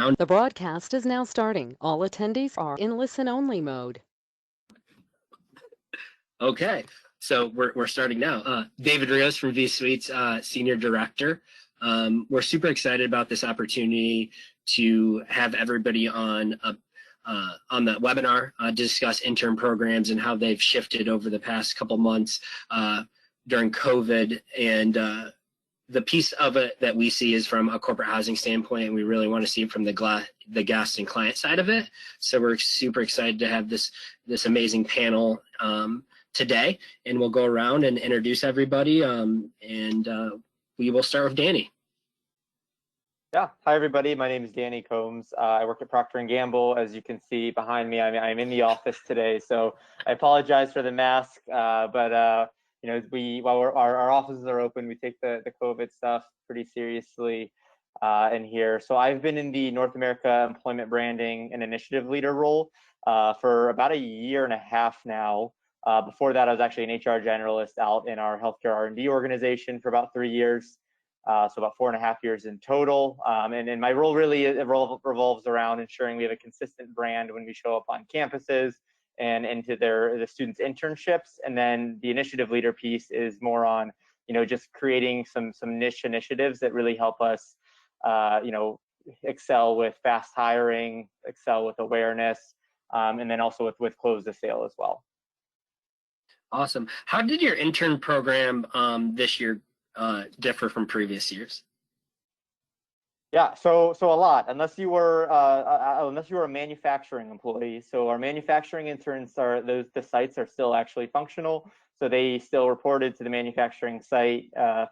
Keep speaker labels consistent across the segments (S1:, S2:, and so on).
S1: around.
S2: The broadcast is now starting. All attendees are in listen-only mode.
S1: Okay, so we're starting now. David Rios from V Suite's Senior Director. We're super excited about this opportunity to have everybody on the webinar to discuss intern programs and how they've shifted over the past couple months during COVID. And the piece of it that we see is from a corporate housing standpoint, and we really want to see it from the guest and client side of it. So we're super excited to have this amazing panel today, and we'll go around and introduce everybody, and we will start with Danny.
S3: Yeah, hi everybody. My name is Danny Combs. I work at Procter & Gamble. As you can see behind me, I'm in the office today, so I apologize for the mask. But you know, while our offices are open, we take the COVID stuff pretty seriously in here. So I've been in the North America Employment Branding and Initiative Leader role for about a year and a half now. Before that, I was actually an HR generalist out in our healthcare R&D organization for about 3 years. So about 4.5 years in total. And my role really revolves around ensuring we have a consistent brand when we show up on campuses and into the students' internships. And then the initiative leader piece is more on, you know, just creating some niche initiatives that really help us, you know, excel with fast hiring, excel with awareness, and then also with close the sale as well.
S1: Awesome. How did your intern program this year differ from previous years?
S3: Yeah, so a lot. Unless you were a manufacturing employee. So our manufacturing interns the sites are still actually functional. So they still reported to the manufacturing site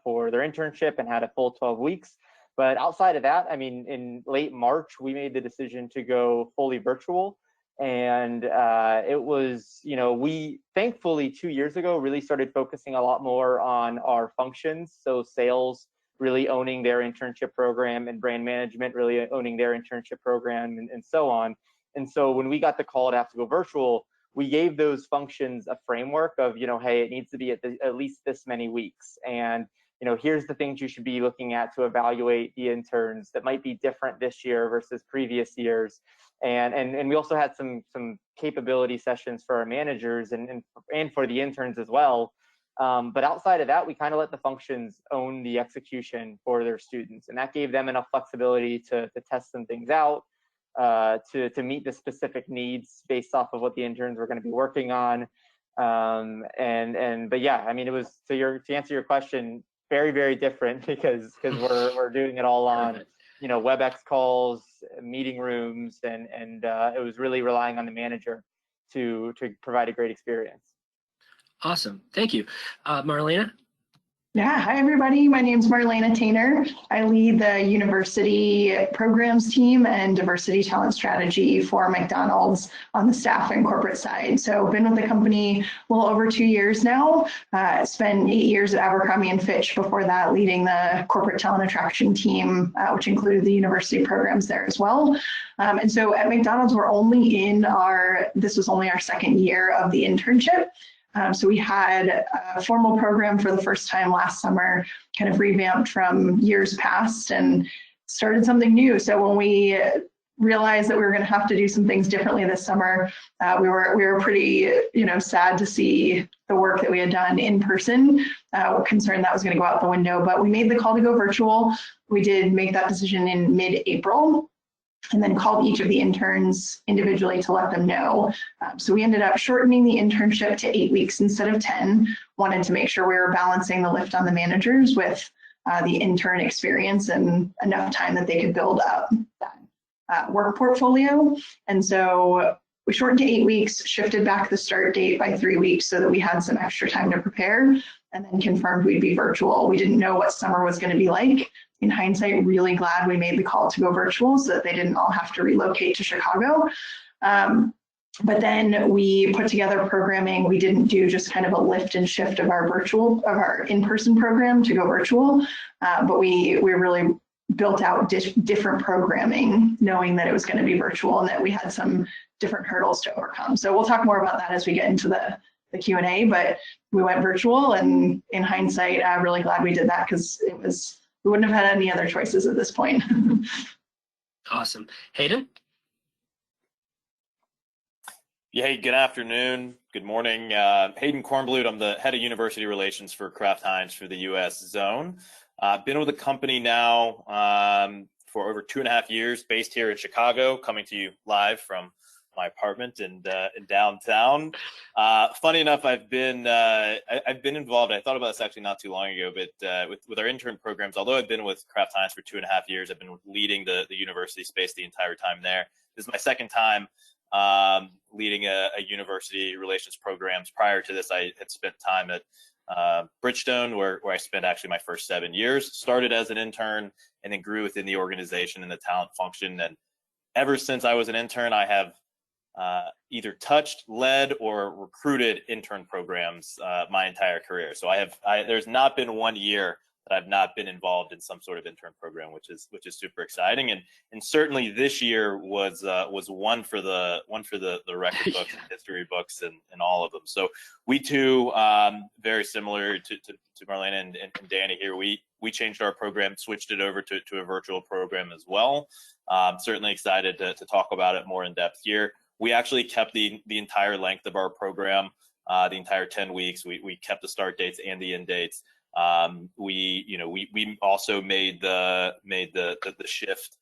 S3: for their internship and had a full 12 weeks. But outside of that, I mean, in late March, we made the decision to go fully virtual. And it was, you know, we thankfully 2 years ago really started focusing a lot more on our functions. So sales really owning their internship program and brand management really owning their internship program and so on. And so when we got the call to have to go virtual, we gave those functions a framework of, you know, hey, it needs to be at least this many weeks. And, you know, here's the things you should be looking at to evaluate the interns that might be different this year versus previous years. And we also had some capability sessions for our managers and for the interns as well. But outside of that, we kind of let the functions own the execution for their students, and that gave them enough flexibility to test some things out, to meet the specific needs based off of what the interns were going to be working on. But yeah, I mean, it was to answer your question, very, very different because we're doing it all on, you know, WebEx calls, meeting rooms, and it was really relying on the manager to provide a great experience.
S1: Awesome, thank you. Marlena?
S4: Yeah, hi everybody. My name is Marlena Taynor. I lead the university programs team and diversity talent strategy for McDonald's on the staff and corporate side. So been with the company a little over 2 years now. Spent 8 years at Abercrombie & Fitch before that, leading the corporate talent attraction team, which included the university programs there as well. And so at McDonald's, this was only our second year of the internship. So we had a formal program for the first time last summer, kind of revamped from years past and started something new. So when we realized that we were going to have to do some things differently this summer, we were pretty, you know, sad to see the work that we had done in person. We're concerned that was going to go out the window, but we made the call to go virtual. We did make that decision in mid-April, and then called each of the interns individually to let them know. So we ended up shortening the internship to 8 weeks instead of 10. Wanted to make sure we were balancing the lift on the managers with the intern experience and enough time that they could build up that work portfolio. And so we shortened to 8 weeks, shifted back the start date by 3 weeks so that we had some extra time to prepare, and then confirmed we'd be virtual. We didn't know what summer was going to be like. In hindsight, really glad we made the call to go virtual so that they didn't all have to relocate to Chicago. But then we put together programming. We didn't do just kind of a lift and shift of our in-person program to go virtual, but we really built out different programming, knowing that it was going to be virtual and that we had some different hurdles to overcome. So we'll talk more about that as we get into the Q&A, but we went virtual, and in hindsight, I'm really glad we did that because we wouldn't have had any other choices at this point.
S1: Awesome. Hayden?
S5: Yeah, hey, good afternoon, good morning. Hayden Kornblut, I'm the head of university relations for Kraft Heinz for the U.S. zone. Been with the company now for over 2.5 years, based here in Chicago, coming to you live from my apartment in downtown. Funny enough, I've been involved. I thought about this actually not too long ago, but with our intern programs, although I've been with Kraft Heinz for 2.5 years, I've been leading the university space the entire time there. This is my second time leading a university relations programs. Prior to this, I had spent time at Bridgestone, where I spent actually my first 7 years. Started as an intern and then grew within the organization and the talent function. And ever since I was an intern, I have either touched, led, or recruited intern programs my entire career. So there's not been 1 year that I've not been involved in some sort of intern program, which is super exciting. And certainly this year was one for the record books and history books and all of them. So we too, very similar to Marlena and Danny here, we changed our program, switched it over to a virtual program as well. Certainly excited to talk about it more in depth here. We actually kept the entire length of our program, the entire 10 weeks. We kept the start dates and the end dates. We also made the shift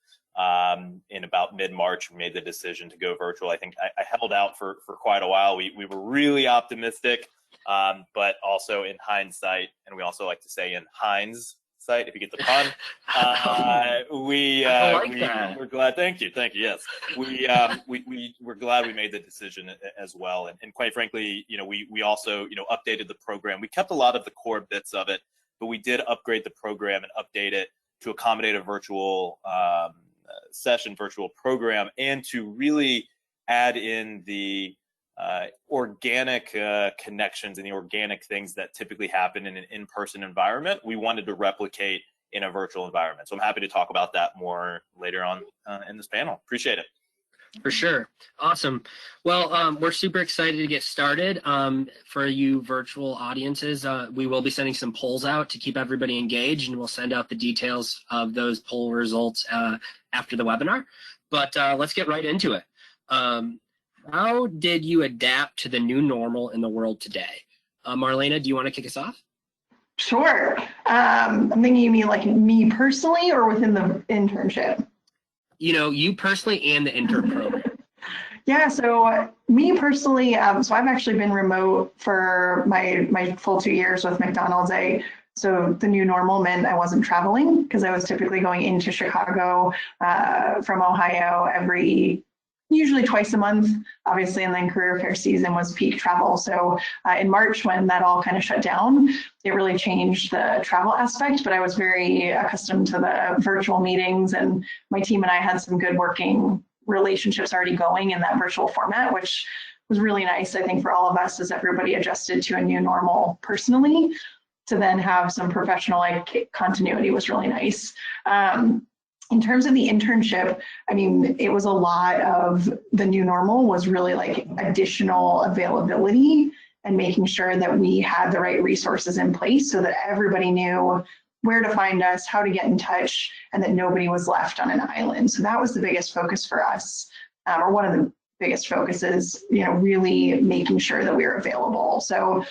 S5: in about mid-March. We made the decision to go virtual. I think I held out for quite a while. We were really optimistic, but also in hindsight, and we also like to say in Heinz sight, if you get the pun, we're glad. Thank you. Yes, we're glad we made the decision as well. And quite frankly, we also updated the program. We kept a lot of the core bits of it, but we did upgrade the program and update it to accommodate a virtual session, virtual program, and to really add in the organic connections and the organic things that typically happen in an in-person environment. We wanted to replicate in a virtual environment. So I'm happy to talk about that more later on in this panel. Appreciate it.
S1: For sure. Awesome. Well, we're super excited to get started. For you virtual audiences, we will be sending some polls out to keep everybody engaged, and we'll send out the details of those poll results after the webinar. But let's get right into it. How did you adapt to the new normal in the world today? Marlena, do you want to kick us off?
S4: Sure. I'm thinking you mean like me personally or within the internship?
S1: You personally and the intern program.
S4: Yeah, so me personally, so I've actually been remote for my full 2 years with McDonald's. So the new normal meant I wasn't traveling because I was typically going into Chicago from Ohio usually twice a month, obviously, and then career fair season was peak travel. So in March, when that all kind of shut down, it really changed the travel aspect, but I was very accustomed to the virtual meetings, and my team and I had some good working relationships already going in that virtual format, which was really nice, I think, for all of us as everybody adjusted to a new normal personally. To then have some professional continuity was really nice. In terms of the internship, I mean, it was a lot of the new normal was really like additional availability and making sure that we had the right resources in place so that everybody knew where to find us, how to get in touch, and that nobody was left on an island. So that was the biggest focus for us, or one of the biggest focuses, really making sure that we were available. So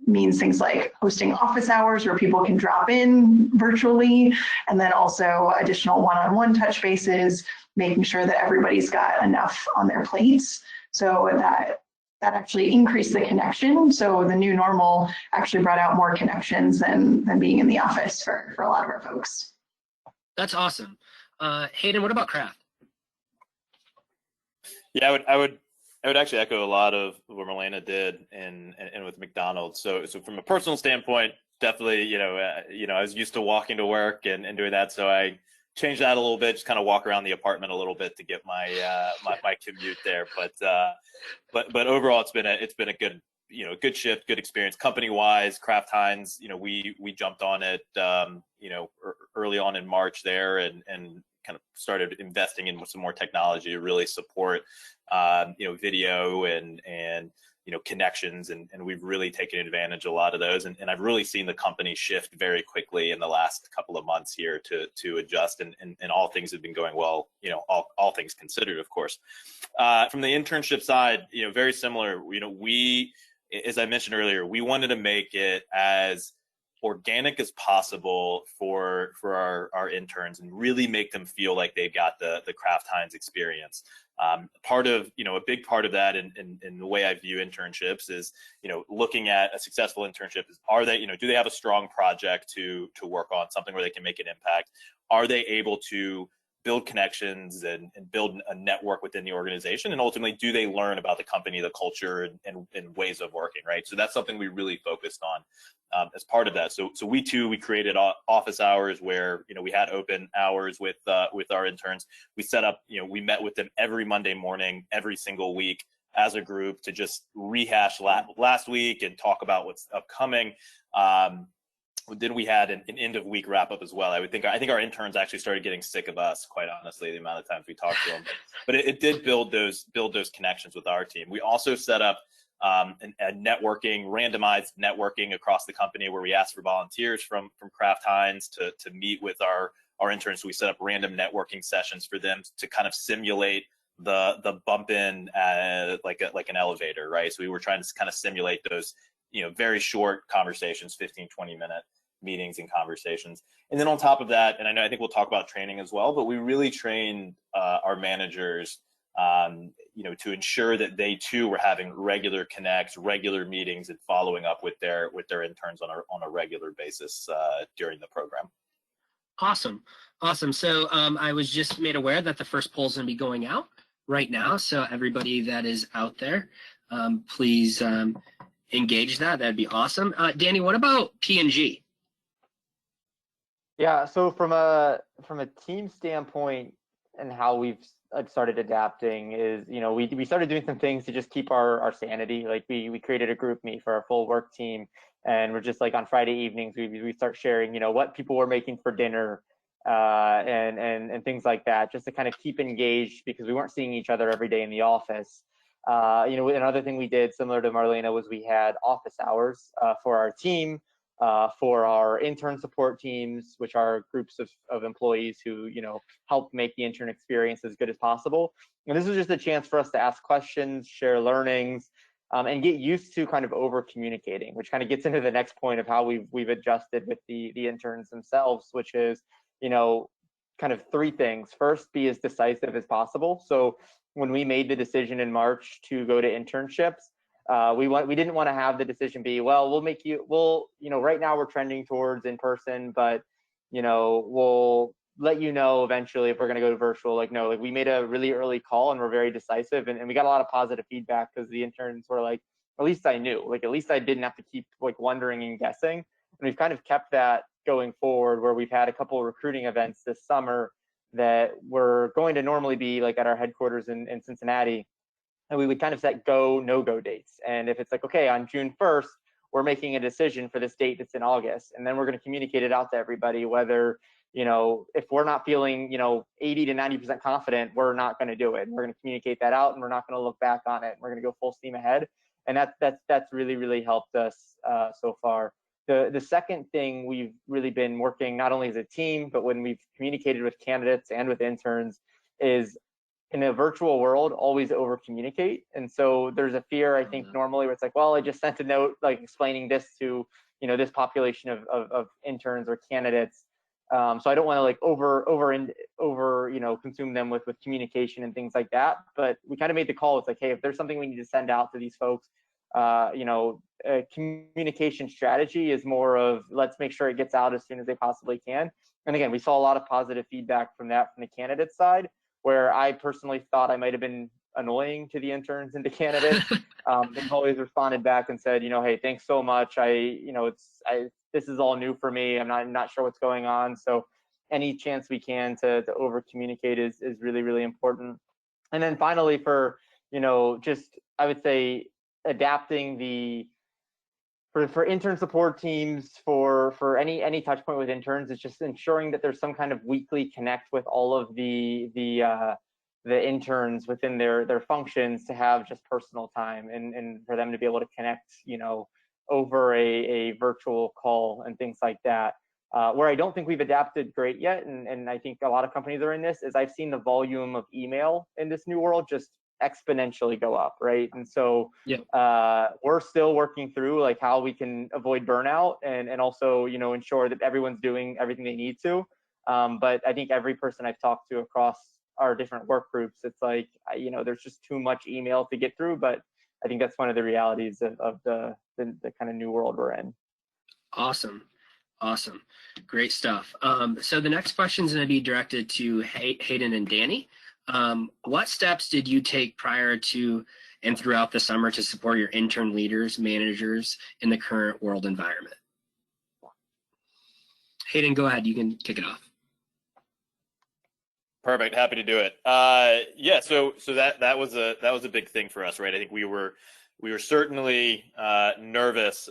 S4: means things like hosting office hours where people can drop in virtually, and then also additional one-on-one touch bases, making sure that everybody's got enough on their plates. So that actually increased the connection. So the new normal actually brought out more connections than being in the office for a lot of our folks.
S1: That's awesome. Hayden, what about Kraft?
S5: Yeah, I would actually echo a lot of what Marlena did and with McDonald's. So from a personal standpoint, definitely, I was used to walking to work and doing that. So I changed that a little bit, just kind of walk around the apartment a little bit to get my my commute there. But overall, it's been a good, good shift, good experience. Company wise, Kraft Heinz, we jumped on it, early on in March there and kind of started investing in some more technology to really support, video and connections, and we've really taken advantage of a lot of those, and I've really seen the company shift very quickly in the last couple of months here to adjust, and all things have been going well, all things considered, of course. From the internship side, very similar. We, as I mentioned earlier, we wanted to make it as organic as possible for our interns and really make them feel like they've got the Kraft Heinz experience. Part of, a big part of that in the way I view internships is, looking at a successful internship is, are they, do they have a strong project to work on, something where they can make an impact? Are they able to build connections and build a network within the organization? And ultimately, do they learn about the company, the culture, and ways of working, right? So that's something we really focused on as part of that. So we created office hours where, we had open hours with our interns. We set up, we met with them every Monday morning, every single week as a group to just rehash last week and talk about what's upcoming. Then we had an end of week wrap up as well. I think our interns actually started getting sick of us, quite honestly, the amount of times we talked to them. But it did build those connections with our team. We also set up a randomized networking across the company, where we asked for volunteers from Kraft Heinz to meet with our interns. So we set up random networking sessions for them to kind of simulate the bump in like an elevator, right? So we were trying to kind of simulate those, very short conversations, 15-20-minute meetings and conversations. And then on top of that, and I think we'll talk about training as well, but we really trained our managers, to ensure that they too were having regular connects, regular meetings, and following up with their interns on a regular basis during the program.
S1: Awesome. So I was just made aware that the first poll is going to be going out right now. So everybody that is out there, please engage that. That'd be awesome. Danny, what about P&G?
S3: Yeah, so from a team standpoint and how we've started adapting is, we started doing some things to just keep our sanity. Like we created a group meet for our full work team, and we're just like on Friday evenings we start sharing, what people were making for dinner, and things like that, just to kind of keep engaged, because we weren't seeing each other every day in the office. Another thing we did similar to Marlena was we had office hours for our team. For our intern support teams, which are groups of employees who, help make the intern experience as good as possible. And this was just a chance for us to ask questions, share learnings, and get used to kind of over communicating, which kind of gets into the next point of how we've adjusted with the interns themselves, which is, kind of three things. First, be as decisive as possible. So when we made the decision in March to go to internships, we didn't want to have the decision be, well, right now we're trending towards in person, but we'll let you know eventually if we're going to go to virtual. No, we made a really early call, and we're very decisive, and we got a lot of positive feedback, because the interns were like, at least I knew, at least I didn't have to keep wondering and guessing. And we've kind of kept that going forward, where we've had a couple of recruiting events this summer that were going to normally be at our headquarters in Cincinnati. And we would kind of set go, no-go dates. And if it's okay, on June 1st, we're making a decision for this date that's in August. And then we're going to communicate it out to everybody, whether, if we're not feeling, 80 to 90% confident, we're not going to do it. We're going to communicate that out, and we're not going to look back on it. We're going to go full steam ahead. And that's really, really helped us so far. The second thing we've really been working, not only as a team, but when we've communicated with candidates and with interns, is in a virtual world, always over communicate. And so there's a fear, I think, normally, where it's well, I just sent a note explaining this to this population of interns or candidates. So I don't want to over consume them with communication and things like that. But we kind of made the call. It's hey, if there's something we need to send out to these folks, communication strategy is more of, let's make sure it gets out as soon as they possibly can. And again, we saw a lot of positive feedback from that from the candidate side, where I personally thought I might have been annoying to the interns and the candidates. They've always responded back and said, hey, thanks so much. This is all new for me. I'm not sure what's going on. So any chance we can to over communicate is really, really important. And then finally, for, I would say adapting the for intern support teams, for any touch point with interns, it's just ensuring that there's some kind of weekly connect with all of the interns within their functions to have just personal time and for them to be able to connect, over a virtual call and things like that. Where I don't think we've adapted great yet, and I think a lot of companies are in this, is I've seen the volume of email in this new world just exponentially go up, right? And so we're still working through like how we can avoid burnout and also ensure that everyone's doing everything they need to. But I think every person I've talked to across our different work groups, it's like there's just too much email to get through. But I think that's one of the realities of the kind of new world we're in.
S1: Awesome. Great stuff. So the next question is going to be directed to Hayden and Danny. What steps did you take prior to and throughout the summer to support your intern leaders, managers in the current world environment? Hayden, go ahead. You can kick it off.
S5: Perfect. Happy to do it. So that was a big thing for us, right? I think we were certainly nervous.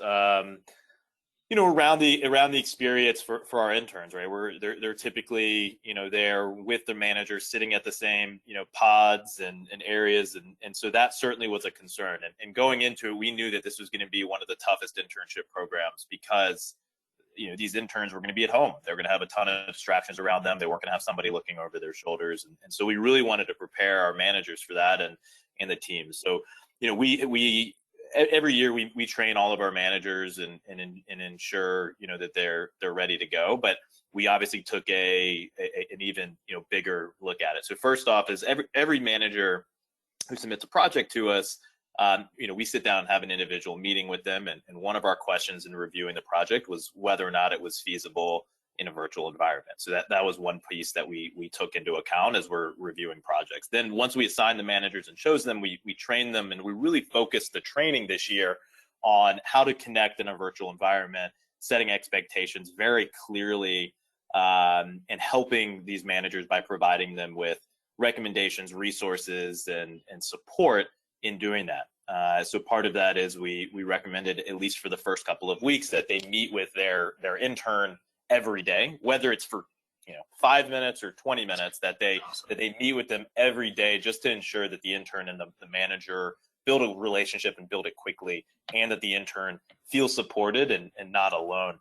S5: Around the experience for our interns, right? They're typically, they're with their managers sitting at the same, pods and areas. And so that certainly was a concern. And going into it, we knew that this was going to be one of the toughest internship programs because, these interns were going to be at home. They're going to have a ton of distractions around them. They weren't going to have somebody looking over their shoulders. And so we really wanted to prepare our managers for that and the teams. So, we every year we train all of our managers and ensure that they're ready to go, but we obviously took an even bigger look at it. So first off is every manager who submits a project to us, we sit down and have an individual meeting with them, and one of our questions in reviewing the project was whether or not it was feasible in a virtual environment. So that was one piece that we took into account as we're reviewing projects. Then once we assigned the managers and chose them, we trained them, and we really focused the training this year on how to connect in a virtual environment, setting expectations very clearly, and helping these managers by providing them with recommendations, resources, and support in doing that. So part of that is we recommended, at least for the first couple of weeks, that they meet with their intern every day, whether it's for 5 minutes or 20 minutes, that they meet with them every day, just to ensure that the intern and the manager build a relationship and build it quickly, and that the intern feels supported and not alone.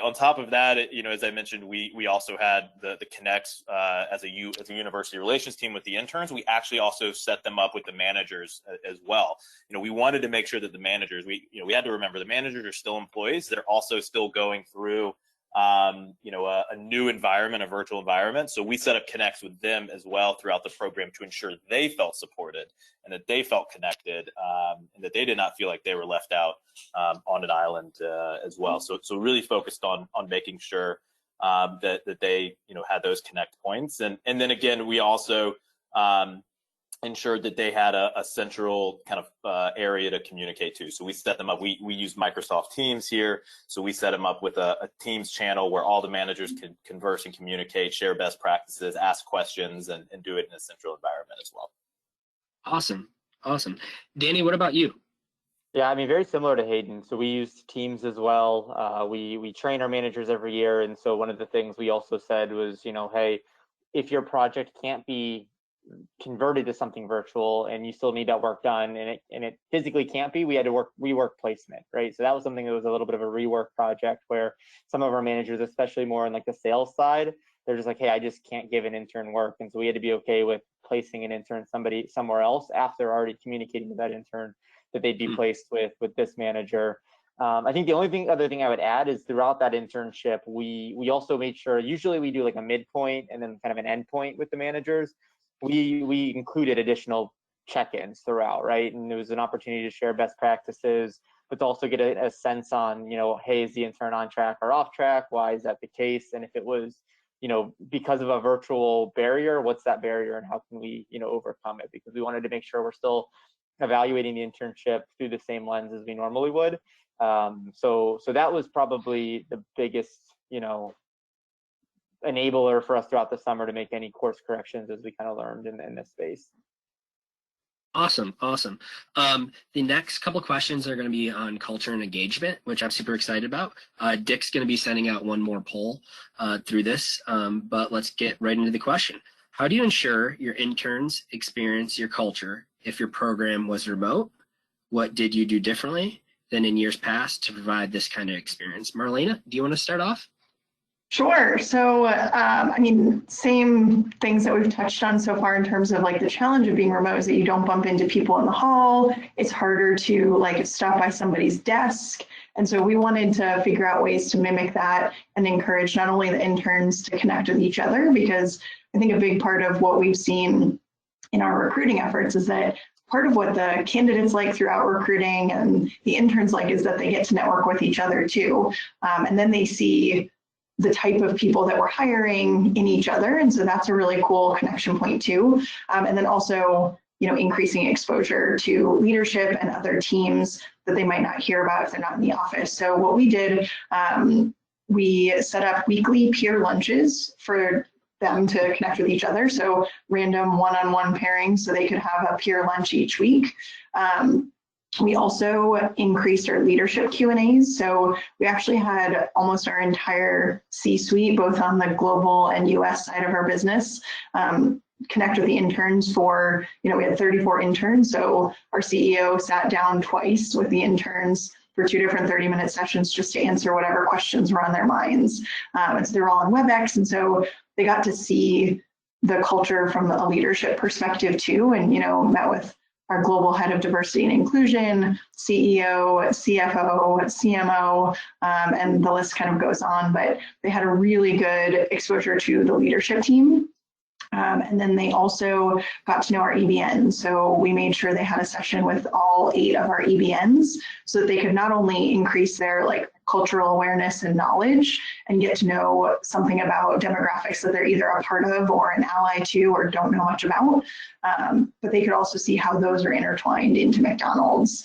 S5: On top of that, as I mentioned, we also had the connects as a university relations team with the interns. We actually also set them up with the managers as well. We wanted to make sure that the managers, we had to remember the managers are still employees. They're also still going through a new environment, a virtual environment. So we set up connects with them as well throughout the program to ensure they felt supported and that they felt connected, and that they did not feel like they were left out on an island as well. So really focused on making sure that they had those connect points. And then again, we also ensured that they had a central kind of area to communicate to. So we set them up. We use Microsoft Teams here. So we set them up with a Teams channel where all the managers can converse and communicate, share best practices, ask questions, and do it in a central environment as well.
S1: Awesome. Danny, what about you?
S3: Yeah, I mean, very similar to Hayden. So we used Teams as well. We train our managers every year. And so one of the things we also said was, hey, if your project can't be converted to something virtual and you still need that work done and it physically can't be, we had to rework placement, right? So that was something that was a little bit of a rework project where some of our managers, especially more on like the sales side, they're just like, hey, I just can't give an intern work. And so we had to be okay with placing an intern somewhere else after already communicating to that intern that they'd be placed with this manager. I think the other thing I would add is throughout that internship, we also made sure, usually we do like a midpoint and then kind of an end point with the managers. We included additional check-ins throughout, right? And it was an opportunity to share best practices, but to also get a sense on, hey, is the intern on track or off track? Why is that the case? And if it was, because of a virtual barrier, what's that barrier and how can we, overcome it? Because we wanted to make sure we're still evaluating the internship through the same lens as we normally would. So that was probably the biggest, enabler for us throughout the summer to make any course corrections as we kind of learned in this space.
S1: Awesome, awesome. The next couple questions are going to be on culture and engagement, which I'm super excited about. Dick's going to be sending out one more poll through this, but let's get right into the question. How do you ensure your interns experience your culture if your program was remote? What did you do differently than in years past to provide this kind of experience? Marlena, do you want to start off?
S4: Sure. So, I mean, same things that we've touched on so far in terms of like the challenge of being remote is that you don't bump into people in the hall. It's harder to like stop by somebody's desk. And so we wanted to figure out ways to mimic that and encourage not only the interns to connect with each other, because I think a big part of what we've seen in our recruiting efforts is that part of what the candidates like throughout recruiting and the interns like is that they get to network with each other too. And then they see the type of people that we're hiring in each other. And so that's a really cool connection point too. And then also, you know, increasing exposure to leadership and other teams that they might not hear about if they're not in the office. So what we did, we set up weekly peer lunches for them to connect with each other. So random one-on-one pairings so they could have a peer lunch each week. We also increased our leadership Q&As. So we actually had almost our entire C-suite, both on the global and US side of our business, connect with the interns for, you know, we had 34 interns. So our CEO sat down twice with the interns for 2 different 30-minute sessions just to answer whatever questions were on their minds. And so they're all on WebEx. And so they got to see the culture from a leadership perspective too, and, you know, met with our global head of diversity and inclusion, CEO, CFO, CMO, and the list kind of goes on, but they had a really good exposure to the leadership team. And then they also got to know our EBNs. So we made sure they had a session with all 8 of our EBNs so that they could not only increase their like cultural awareness and knowledge and get to know something about demographics that they're either a part of or an ally to or don't know much about, but they could also see how those are intertwined into McDonald's.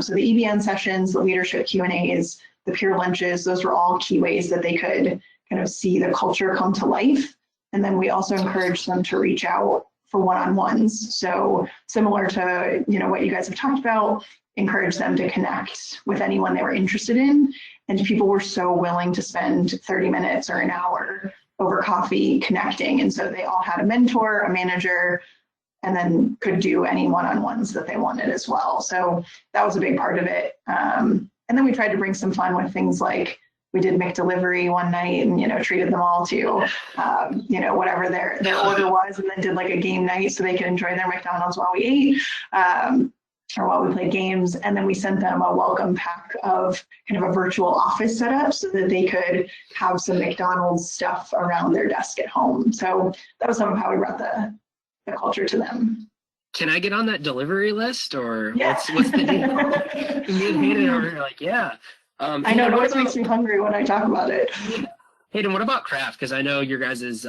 S4: So the EBN sessions, the leadership Q&As, the peer lunches, those were all key ways that they could kind of see the culture come to life. And then we also encourage them to reach out for one-on-ones. So similar to, you know, what you guys have talked about, encourage them to connect with anyone they were interested in. And people were so willing to spend 30 minutes or an hour over coffee connecting. And so they all had a mentor, a manager, and then could do any one-on-ones that they wanted as well. So that was a big part of it. And then we tried to bring some fun with things like we did McDelivery one night and, you know, treated them all to, you know, whatever their order was, and then did like a game night so they could enjoy their McDonald's while we ate or while we played games. And then we sent them a welcome pack of kind of a virtual office setup so that they could have some McDonald's stuff around their desk at home. So that was some of how we brought the culture to them.
S1: Can I get on that delivery list, or
S4: Yeah.
S1: what's the deal? Me and Hayden over here like, yeah.
S4: I know, it always makes me hungry when I talk about it.
S1: Hayden, what about Kraft? Because I know your guys'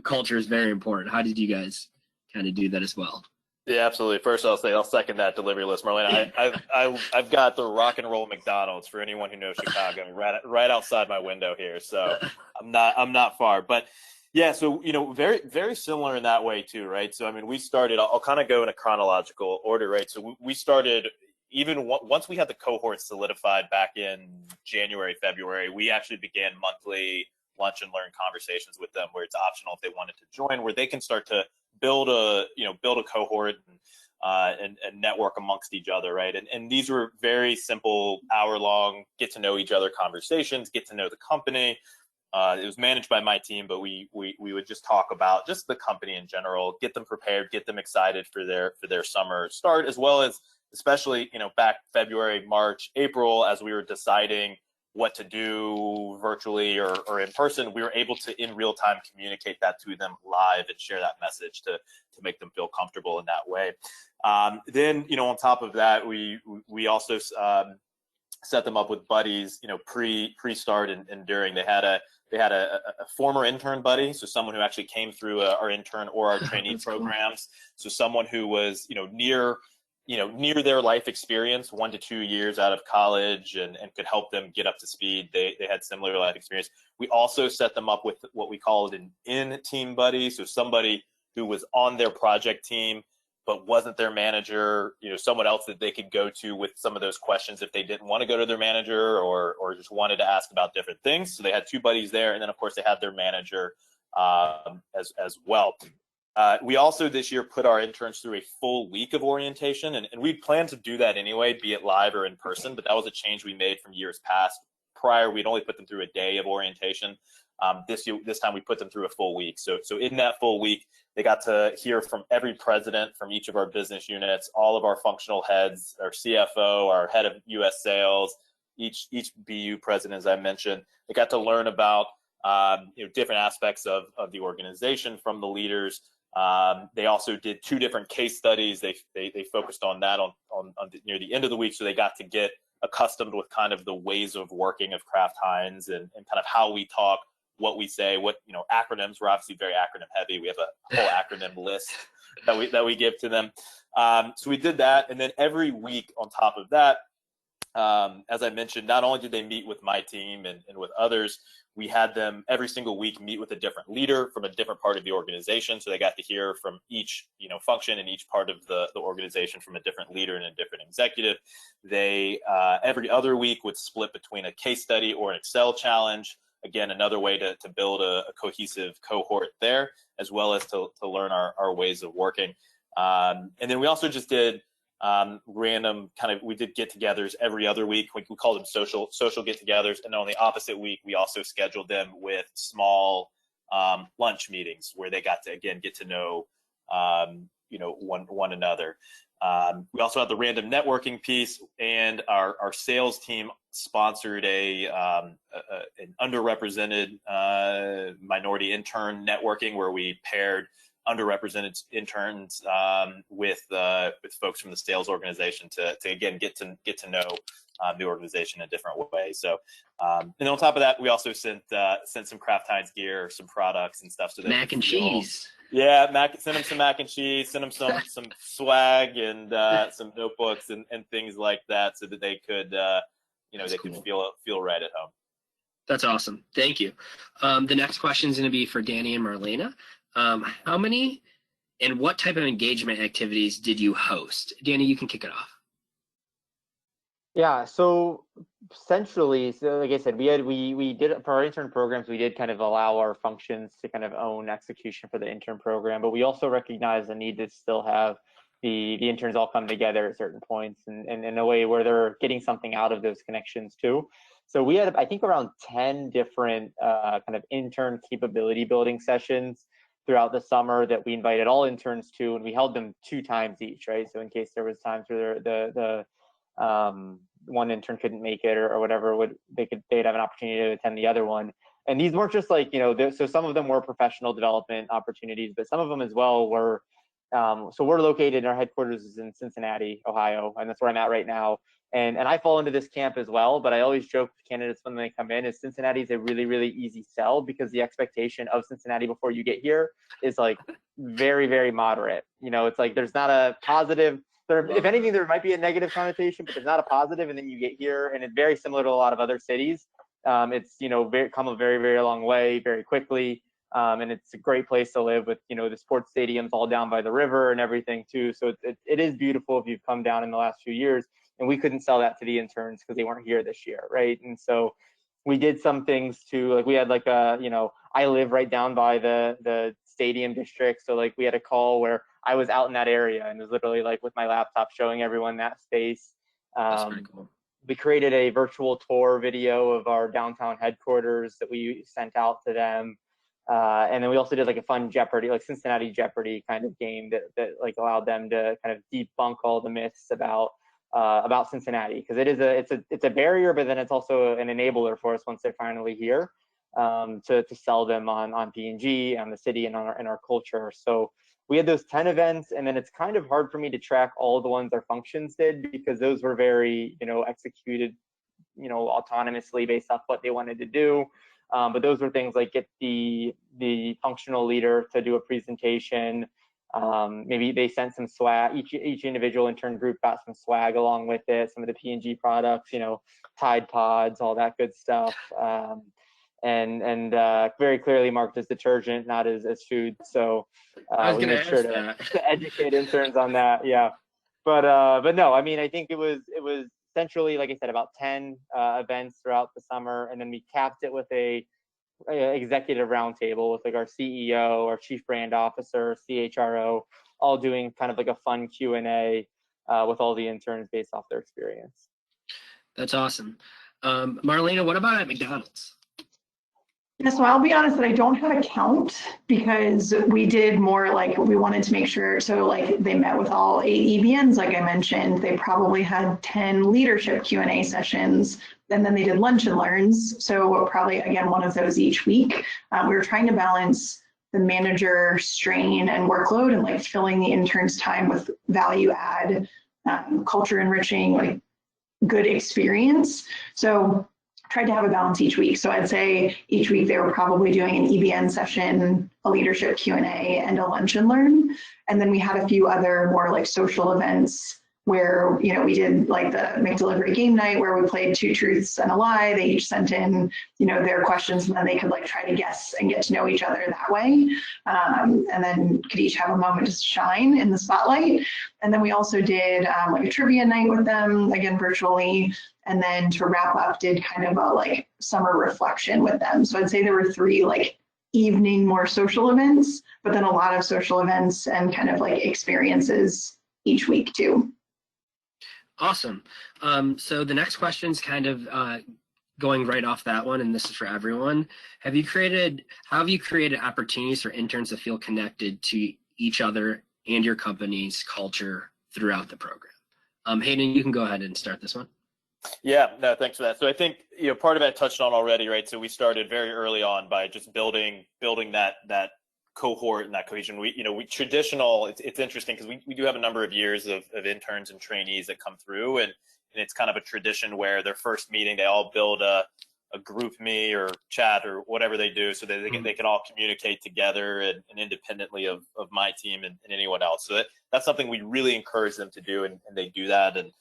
S1: culture is very important. How did you guys kind of do that as well?
S5: Yeah, absolutely. First, I'll second that delivery list, Marlena. I've got the rock and roll McDonald's for anyone who knows Chicago, right outside my window here. So I'm not far, but yeah. So, you know, very, very similar in that way too, right? So, I mean, we started, I'll kind of go in a chronological order, right? So we started, even once we had the cohort solidified back in January, February, we actually began monthly lunch and learn conversations with them where it's optional if they wanted to join, where they can start to build a cohort and network amongst each other, right? And these were very simple, hour-long, get to know each other conversations, get to know the company. It was managed by my team, but we would just talk about just the company in general, get them prepared, get them excited for their summer start, as well as especially, you know, back February, March, April, as we were deciding what to do virtually or in person, we were able to in real time communicate that to them live and share that message to make them feel comfortable in that way. Then, you know, on top of that, we also set them up with buddies, you know, pre-start and during. They had a former intern buddy, so someone who actually came through our intern or our trainee programs. Cool. So someone who was, you know, near their life experience, 1 to 2 years out of college, and could help them get up to speed. They had similar life experience. We also set them up with what we called an in-team buddy, so somebody who was on their project team, but wasn't their manager, someone else that they could go to with some of those questions if they didn't want to go to their manager or just wanted to ask about different things. So they had 2 buddies there, and then of course they had their manager as well. We also this year put our interns through a full week of orientation, and we planned to do that anyway, be it live or in person, but that was a change we made from years past. Prior, we'd only put them through a day of orientation. This time we put them through a full week. So in that full week, they got to hear from every president from each of our business units, all of our functional heads, our CFO, our head of US sales, each BU president, as I mentioned. They got to learn about different aspects of the organization from the leaders. They also did 2 different case studies. They focused on that near the end of the week, so they got to get accustomed with kind of the ways of working of Kraft Heinz and kind of how we talk, what we say, what acronyms. We're obviously very acronym heavy. We have a whole acronym list that we give to them. So we did that, and then every week on top of that, as I mentioned, not only did they meet with my team and with others, we had them every single week meet with a different leader from a different part of the organization. So they got to hear from each function in each part of the organization from a different leader and a different executive. They every other week would split between a case study or an Excel challenge. Again, another way to build a cohesive cohort there, as well as to learn our ways of working. And then we also just did random we did get-togethers every other week. We called them social get-togethers, and on the opposite week, we also scheduled them with small lunch meetings where they got to again get to know one another. We also had the random networking piece, and our sales team sponsored an underrepresented minority intern networking where we paired underrepresented interns with folks from the sales organization to again get to know the organization in a different way. So and on top of that, we also sent some Kraft Heinz gear, some products and stuff. So
S1: mac and cheese.
S5: Yeah, send them some mac and cheese, send them some swag and some notebooks and things like that, so that they could
S1: That's
S5: they
S1: cool.
S5: could feel right at home.
S1: That's awesome. Thank you. The next question is going to be for Danny and Marlena. How many and what type of engagement activities did you host? Danny, you can kick it off.
S3: Yeah, so centrally, so like I said, we did for our intern programs, we did kind of allow our functions to kind of own execution for the intern program, but we also recognize the need to still have the interns all come together at certain points and in a way where they're getting something out of those connections too. So we had, I think, around 10 different kind of intern capability building sessions throughout the summer that we invited all interns to, and we held them 2 times each, right? So in case there was times where the one intern couldn't make it or whatever, they'd have an opportunity to attend the other one. And these weren't just like, so some of them were professional development opportunities, but some of them as well were, so we're located, our headquarters is in Cincinnati, Ohio, and that's where I'm at right now. And I fall into this camp as well, but I always joke with candidates when they come in is Cincinnati is a really, really easy sell because the expectation of Cincinnati before you get here is like very, very moderate. It's like there's not a positive, if anything, there might be a negative connotation, but there's not a positive, and then you get here, and it's very similar to a lot of other cities. It's come a very, very long way very quickly, and it's a great place to live with the sports stadiums all down by the river and everything too. So it is beautiful if you've come down in the last few years, and we couldn't sell that to the interns because they weren't here this year, right? And so we did some things to, like, we had like I live right down by the stadium district, so like we had a call where I was out in that area and was literally like with my laptop showing everyone that space.
S1: That's pretty cool.
S3: We created a virtual tour video of our downtown headquarters that we sent out to them. And then we also did like a fun Jeopardy, like Cincinnati Jeopardy kind of game that like allowed them to kind of debunk all the myths about Cincinnati, because it's a barrier, but then it's also an enabler for us once they're finally here, to sell them on P&G, on the city, and on our culture. So we had those 10 events, and then it's kind of hard for me to track all the ones our functions did because those were very executed autonomously based off what they wanted to do. But those were things like get the functional leader to do a presentation. Maybe they sent some swag. Each individual intern group got some swag along with it. Some of the P&G products, Tide Pods, all that good stuff, and very clearly marked as detergent, not as food. So
S1: I was
S3: we
S1: going
S3: made
S1: to
S3: sure
S1: ask
S3: to,
S1: that.
S3: to educate interns on that. Yeah. But no, I mean, I think it was essentially, like I said, about 10 events throughout the summer. And then we capped it with a executive roundtable with like our CEO, our chief brand officer, CHRO, all doing kind of like a fun Q&A with all the interns based off their experience.
S1: That's awesome. Marlena, what about at McDonald's?
S4: Yeah, so I'll be honest that I don't have a count because we did more like we wanted to make sure. So like they met with all 8 EBNs, like I mentioned. They probably had 10 leadership Q&A sessions, and then they did lunch and learns. So probably again one of those each week. We were trying to balance the manager strain and workload and like filling the interns' time with value add, culture enriching, like good experience. So tried to have a balance each week. So I'd say each week they were probably doing an EBN session, a leadership Q&A, and a lunch and learn. And then we had a few other more like social events where, you know, we did like the McDelivery game night where we played 2 truths and a lie. They each sent in, you know, their questions, and then they could like try to guess and get to know each other that way. And then could each have a moment to shine in the spotlight. And then we also did like a trivia night with them, again, virtually. And then to wrap up, did kind of a like summer reflection with them. So I'd say there were 3 like evening more social events, but then a lot of social events and kind of like experiences each week too.
S1: Awesome. So the next question is kind of going right off that one, and this is for everyone. How have you created opportunities for interns to feel connected to each other and your company's culture throughout the program? Hayden, you can go ahead and start this one.
S5: Yeah, no, thanks for that. So I think, you know, part of it touched on already, right? So we started very early on by just building that cohort and that cohesion. It's interesting because we do have a number of years of interns and trainees that come through, and it's kind of a tradition where their first meeting, they all build a group me or chat or whatever they do so that they can all communicate together and independently of my team and anyone else. So that's something we really encourage them to do, and they do that. And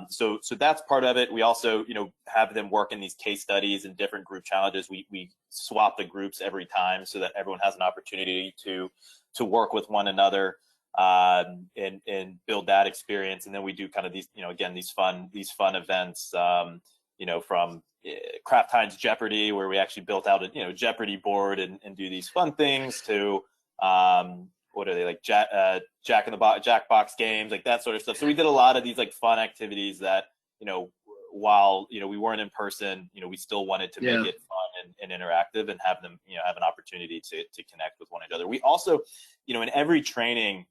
S5: so that's part of it. We also, you know, have them work in these case studies and different group challenges. We swap the groups every time so that everyone has an opportunity to work with one another and build that experience. And then we do kind of these, you know, again, these fun events, you know, from Kraft Heinz Jeopardy, where we actually built out a, you know, Jeopardy board and do these fun things, to what are they, like Jackbox games, like that sort of stuff. So we did a lot of these like fun activities that, you know, while, you know, we weren't in person, you know, we still wanted to make it fun and interactive and have them, you know, have an opportunity to connect with one another. We also, you know, in every training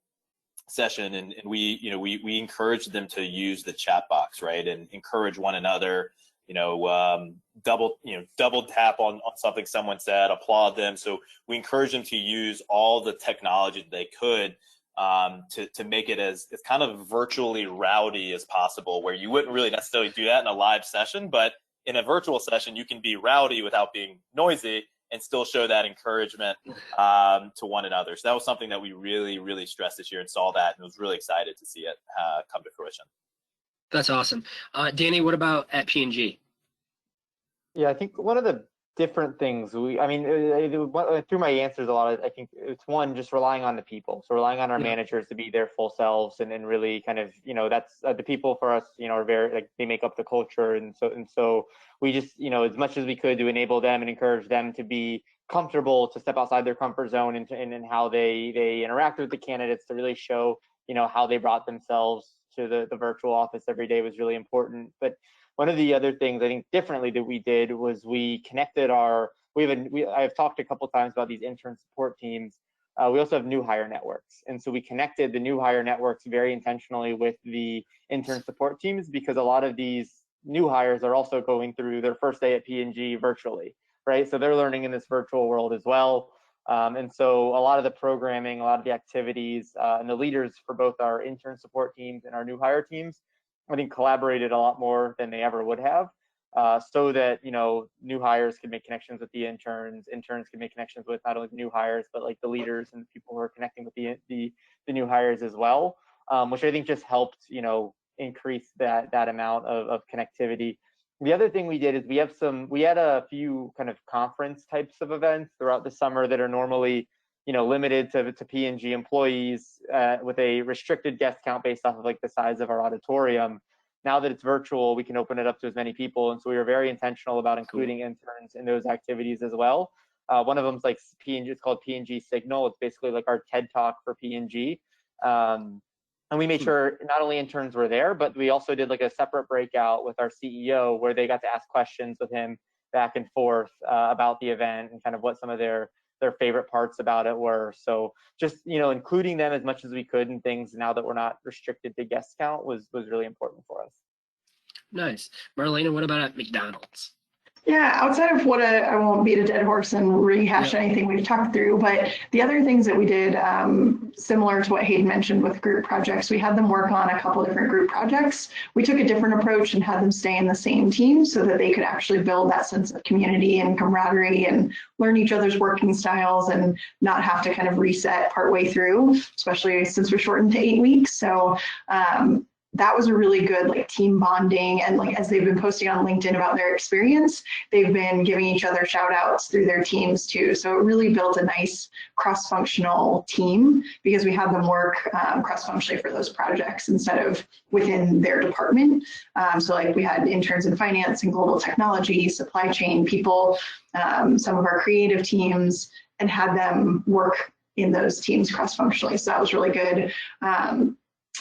S5: session, and we, you know, we encourage them to use the chat box, right, and encourage one another, you know, double tap on something someone said, applaud them. So we encourage them to use all the technology that they could to make it as kind of virtually rowdy as possible, where you wouldn't really necessarily do that in a live session, but in a virtual session, you can be rowdy without being noisy and still show that encouragement to one another. So that was something that we really, really stressed this year and saw that, and was really excited to see it come to fruition. That's
S1: awesome. Danny, what about at P&G?
S3: Yeah, I think one of the different things through my answers a lot, I think it's one, just relying on the people. So relying on our managers to be their full selves, and then really kind of, you know, that's the people for us, you know, are very, like, they make up the culture. And so we just, you know, as much as we could to enable them and encourage them to be comfortable to step outside their comfort zone and how they interact with the candidates, to really show, you know, how they brought themselves to the virtual office every day was really important. But one of the other things I think differently that we did was we connected I've talked a couple times about these intern support teams. We also have new hire networks. And so we connected the new hire networks very intentionally with the intern support teams, because a lot of these new hires are also going through their first day at P&G virtually, right? So they're learning in this virtual world as well. And so a lot of the programming, a lot of the activities, and the leaders for both our intern support teams and our new hire teams, I think, collaborated a lot more than they ever would have, so that, you know, new hires can make connections with the interns can make connections with not only the new hires, but like the leaders and the people who are connecting with the new hires as well, which I think just helped, you know, increase that amount of connectivity. The other thing we did is we had a few kind of conference types of events throughout the summer that are normally limited to P&G employees with a restricted guest count based off of like the size of our auditorium. Now that it's virtual, we can open it up to as many people. And so we were very intentional about including interns in those activities as well. One of them is like P&G, it's called P&G Signal. It's basically like our TED Talk for P&G. And we made sure not only interns were there, but we also did like a separate breakout with our CEO where they got to ask questions with him back and forth about the event and kind of what some of their favorite parts about it were. So just, including them as much as we could in things now that we're not restricted to guest count was really important for us.
S1: Nice. Marlena, what about at McDonald's?
S4: Yeah, outside of what I won't beat a dead horse and rehash anything we've talked through, but the other things that we did, similar to what Hayden mentioned with group projects, we had them work on a couple different group projects. We took a different approach and had them stay in the same team so that they could actually build that sense of community and camaraderie and learn each other's working styles and not have to kind of reset partway through, especially since we're shortened to 8 weeks. So that was a really good like team bonding, and like as they've been posting on LinkedIn about their experience, they've been giving each other shout outs through their teams too. So it really built a nice cross-functional team because we had them work cross-functionally for those projects instead of within their department. So like we had interns in finance and global technology, supply chain people, some of our creative teams, and had them work in those teams cross-functionally. So that was really good.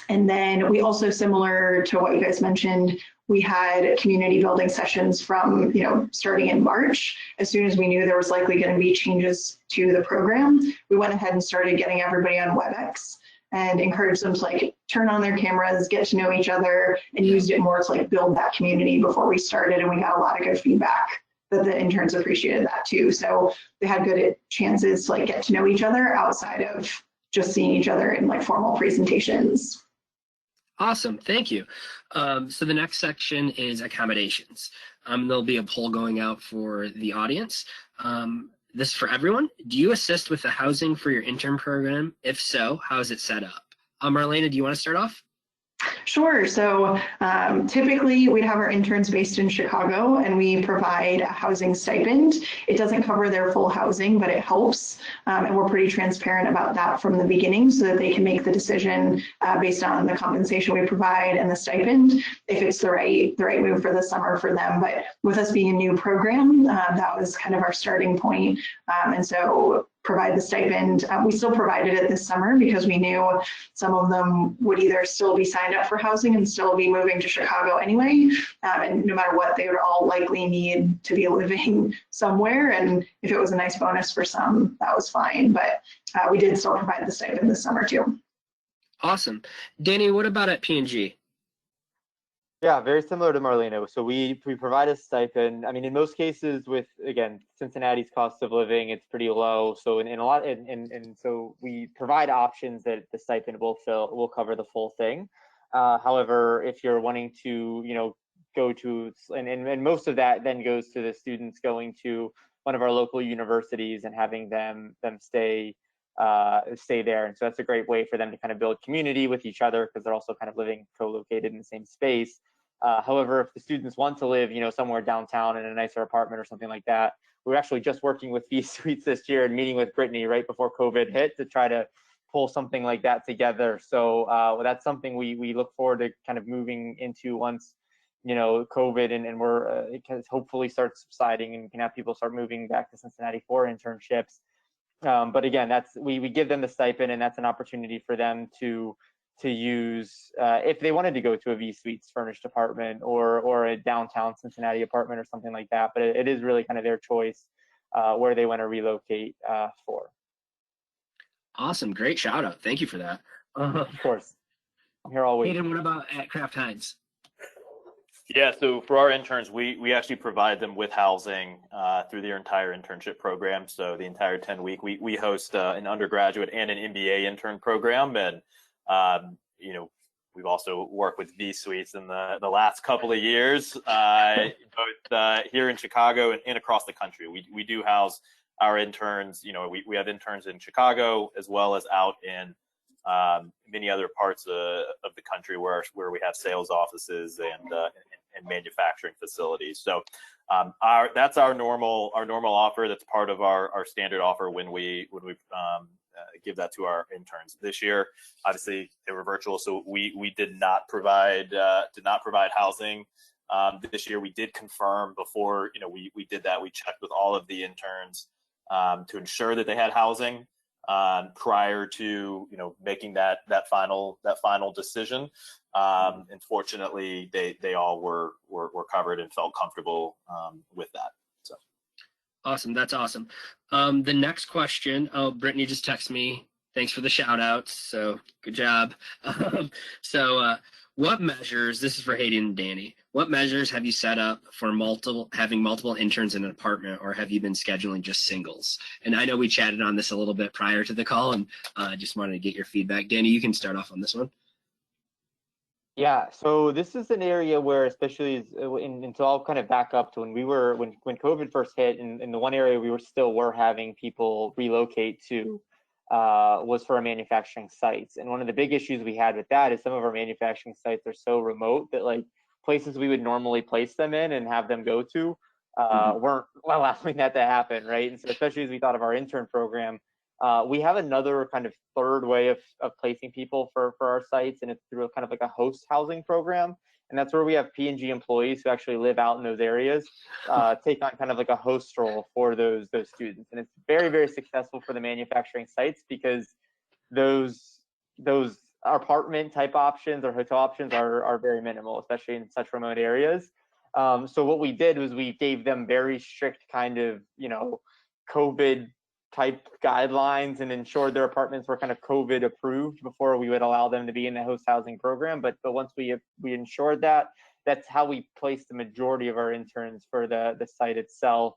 S4: And then we also, similar to what you guys mentioned, we had community building sessions from, starting in March. As soon as we knew there was likely going to be changes to the program, we went ahead and started getting everybody on WebEx and encouraged them to like turn on their cameras, get to know each other, and used it more to like build that community before we started. And we got a lot of good feedback that the interns appreciated that too. So they had good chances to like get to know each other outside of just seeing each other in like formal presentations.
S1: Awesome, thank you. So the next section is accommodations. There'll be a poll going out for the audience. This is for everyone. Do you assist with the housing for your intern program? If so, how is it set up? Marlena, do you want to start off?
S4: Sure. So typically we'd have our interns based in Chicago and we provide a housing stipend. It doesn't cover their full housing, but it helps. And we're pretty transparent about that from the beginning so that they can make the decision based on the compensation we provide and the stipend, if it's the right move for the summer for them. But with us being a new program, that was kind of our starting point. And so provide the stipend. We still provided it this summer because we knew some of them would either still be signed up for housing and still be moving to Chicago anyway. And no matter what, they would all likely need to be living somewhere. And if it was a nice bonus for some, that was fine. But we did still provide the stipend this summer too.
S1: Awesome. Danny, what about at P&G?
S3: Yeah, very similar to Marlena. So we provide a stipend. I mean, in most cases with, again, Cincinnati's cost of living, it's pretty low. So so we provide options that the stipend will cover the full thing. However, if you're wanting to, go to, and most of that then goes to the students going to one of our local universities and having them stay there. And so that's a great way for them to kind of build community with each other because they're also kind of living co-located in the same space. However, if the students want to live, somewhere downtown in a nicer apartment or something like that, we were actually just working with V Suites this year and meeting with Brittany right before COVID hit to try to pull something like that together. So that's something we look forward to kind of moving into once, COVID and we're it can hopefully start subsiding and can have people start moving back to Cincinnati for internships. But again, we give them the stipend, and that's an opportunity for them to use if they wanted to go to a V Suites furnished apartment or a downtown Cincinnati apartment or something like that. But it is really kind of their choice where they want to relocate for.
S1: Awesome, great shout out. Thank you for that.
S3: Of course, I'm here all week.
S1: Hayden, what about at Kraft Heinz?
S5: Yeah, so for our interns, we actually provide them with housing through their entire internship program. So the entire 10-week, we host an undergraduate and an MBA intern program, and we've also worked with V Suites in the last couple of years, both here in Chicago and across the country. We do house our interns. We have interns in Chicago as well as out in many other parts of the country where we have sales offices and manufacturing facilities. So That's our normal offer. That's part of our standard offer when we give that to our interns. This year, obviously they were virtual, so we did not provide housing. This year we did confirm before we did that. We checked with all of the interns to ensure that they had housing prior to making that final decision. Unfortunately, they all were covered and felt comfortable with that. So
S1: Awesome. That's awesome. The next question. Oh, Brittany just texted me. Thanks for the shout outs. So good job. What measures, this is for Hayden and Danny, what measures have you set up for having multiple interns in an apartment, or have you been scheduling just singles? And I know we chatted on this a little bit prior to the call, and I just wanted to get your feedback. Danny, you can start off on this one.
S3: Yeah, so this is an area where, especially until I'll kind of back up to when COVID first hit, and the one area we were having people relocate to was for our manufacturing sites. And one of the big issues we had with that is some of our manufacturing sites are so remote that like places we would normally place them in and have them go to weren't allowing that to happen, right? And so especially as we thought of our intern program, we have another kind of third way of placing people for our sites, and it's through a kind of like a host housing program. And that's where we have P&G employees who actually live out in those areas, take on kind of like a host role for those students. And it's very, very successful for the manufacturing sites because those apartment type options or hotel options are very minimal, especially in such remote areas. So what we did was we gave them very strict kind of, COVID type guidelines and ensured their apartments were kind of COVID approved before we would allow them to be in the host housing program. But once we ensured that, that's how we placed the majority of our interns for the site itself.